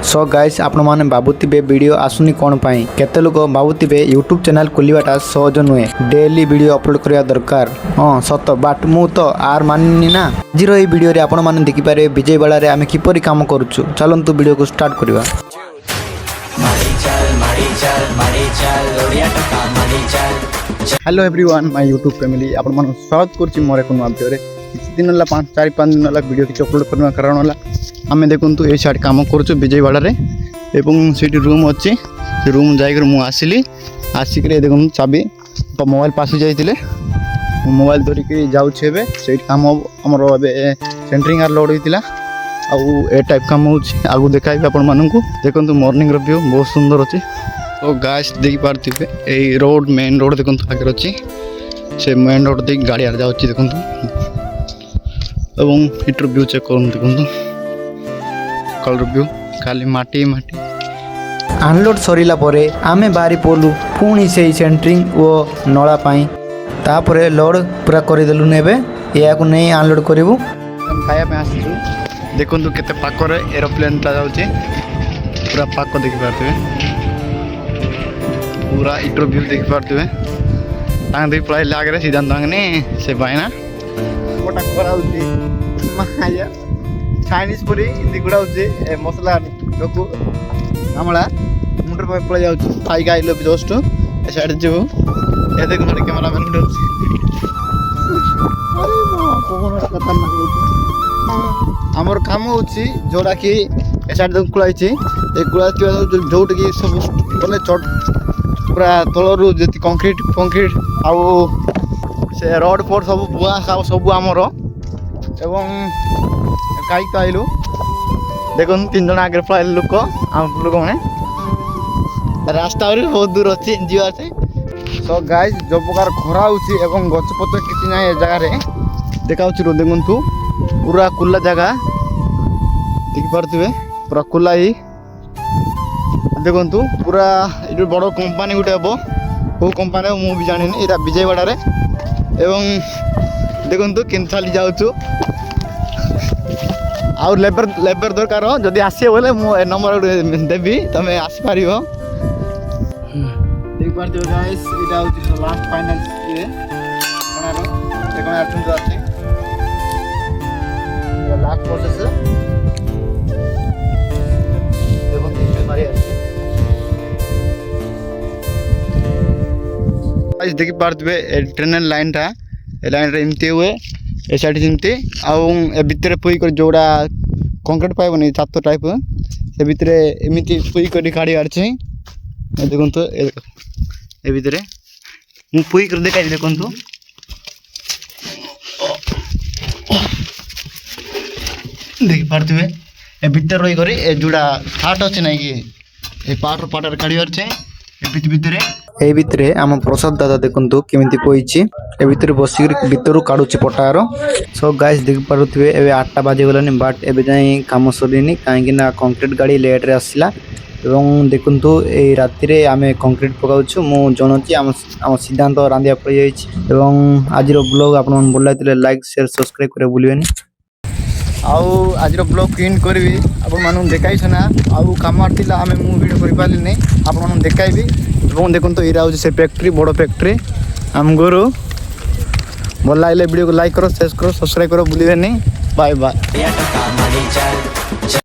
So guys आपण माने बाबुतिबे video आसुनी कोन पाई केते लोक बाबुतिबे यूट्यूब चैनल खोलिबाटा सहज नुहे डेली वीडियो अपलोड करिया दरकार हां सत बाट मु तो आर माननी ना आजिर ए वीडियो रे आपण माने देखि पारे विजयवाड़ा रे आमे किपरि काम करूछु चलंतु वीडियो को स्टार्ट करबा। Hello everyone my YouTube family आपण मन स्वागत करछि मोर एक नवा वीडियो रे किछि दिन ला 4-5 दिन ला वीडियो किछि अपलोड करबा कारण होला आमे देखंतु ए साइड काम करछु विजयवाड़ा रे एवं सेठी रूम अछि से रूम जाई कर मु आसिली आसिक रे देखंतु चाबी तो मोबाइल पास जाइतिले मोबाइल धरि के जाउ छेबे सेठी काम हमर एबे सेंटरिंग आर लोड होइतिला आ ए टाइप काम होछि आगु देखाइबे आपण माननकु देखंतु मॉर्निंग रो व्यू बहुत सुंदर अछि। तो गाइस देखि पारथिबे ए रोड मेन रोड देखंतु आगे अछि से मेन रोड दे गाड़ी आर जाउछि देखंतु एवं हिटर व्यू चेक करन देखंतु कलर व्यू खाली माटी माटी अनलोड सरीला परे आमे बारी पोलु पुणी से सेंटरिंग ओ नळा पाई तापरे लोड पूरा करि देलु नेबे या को नै अनलोड करिवु खाया पे आसिलु देखंतु केते पाकरे एरोप्लेन ता जाउछि पूरा पाक देखि पारथिबे पूरा हिटर व्यू देखि पारथिबे तांग दे पळाइ लागरे सीधा तांग ने से बायना कोटा कराउछि माया चाइनीज पुरी हिंदी गुडाउछि ए मसला लोकु हमला मुंडर पे पळे जाउछि खाई गाइलो जस्ट ए साइड जेबो ए देख मोर कैमरामैन गुडाउछि अरे वाह कोन खतरनाक होछि हमर काम होछि जोरा कि ए साइड देख कुलाइछि ए कुलाइछि जोट कि सब बोले चट पूरा तलरु जति कंक्रीट आउ से रोड पर सब बुआ सब हमर एवं काई काइलु देखन 3 जन आगे पळाइल लोक हम लोक माने रास्ता और बहुत दूर अछि जीवा से। सो गाइस जो प्रकार खरा होछि एवं गछ पत्र किछि नै ए जगह रे देखाउछि रो देखंतु पूरा खुला जगह देखि पारथिबे पूरा खुला ही देखंतु पूरा इदु बड़ कंपनी गुटे हबो को कंपनी मु भी जानि नै एटा विजयवाड़ा रे एवं देखंतु केन थाली जाउछु और लेबर दरकार जदि आसे बोले मु नंबर देबी तमे आस पारिबो देख पारथिबे गाइस एटा होछि लास्ट फाइनल ये कोनारो देखो आछन जाते ये लास्ट प्रोसेस देखो तीन मारी आछे गाइस देखि पारथिबे ट्रेन लाइन टा ए लाइन रे इमते हुए ए साइड जिमते आउ ए भितरे पुई कर जोड़ा कंक्रीट पाइबो नै छातो टाइप से भितरे एमिति पुई कर गाड़ी आछे ए देखंतु ए भितरे मु पुई कर देखाइ देखंतु देखि पारथिबे ए भितर रही करे ए जुड़ा फाट अछि नै कि ए पाटर काडी आछे ए भितरे ए भितरे हम प्रसाद दादा देखंतु केमिति पोइछि ए भितरे बसी भितरु काडुछि पटार। सो गाइस देख पारुथिबे एबे 8टा बाजे गलानी बाट एबे जाई काम सरीनी काहेकि ना कंक्रीट गाड़ी लेट रे आसिला एवं देखंतु ए राति रे आमे कंक्रीट पकाउछु मु जनछि हम सिद्धांत रांदिया पड़ी जाइछि एवं आजिरो ब्लॉग आपन मन बोलाइतले लाइक शेयर सब्सक्राइब करे भूलिबेनी आउ आजिरो ब्लॉग क्लीन करबी आपन मानु देखाइ छना आउ कामार थिला आमे मु वीडियो करि पाली नै आपन मानु देखाइबी एवं देखंतु एरा होछि से फैक्ट्री बड़ फैक्ट्री हम गुरु भल लागले वीडियो को लाइक करो शेयर करो सब्सक्राइब करो भूलिबेनी बाय बाय।